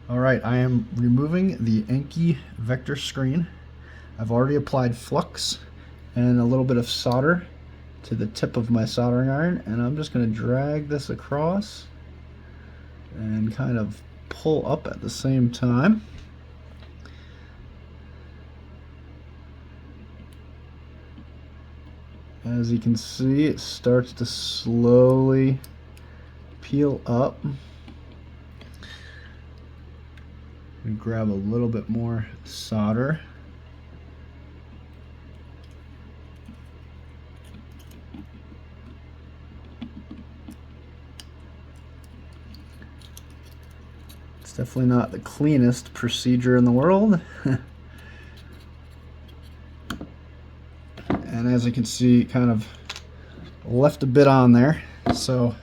Alright, I am removing the Enki vector screen. I've already applied flux and a little bit of solder to the tip of my soldering iron, and I'm just going to drag this across and kind of pull up at the same time. As you can see, it starts to slowly peel up. And grab a little bit more solder. It's definitely not the cleanest procedure in the world. And as you can see, kind of left a bit on there. So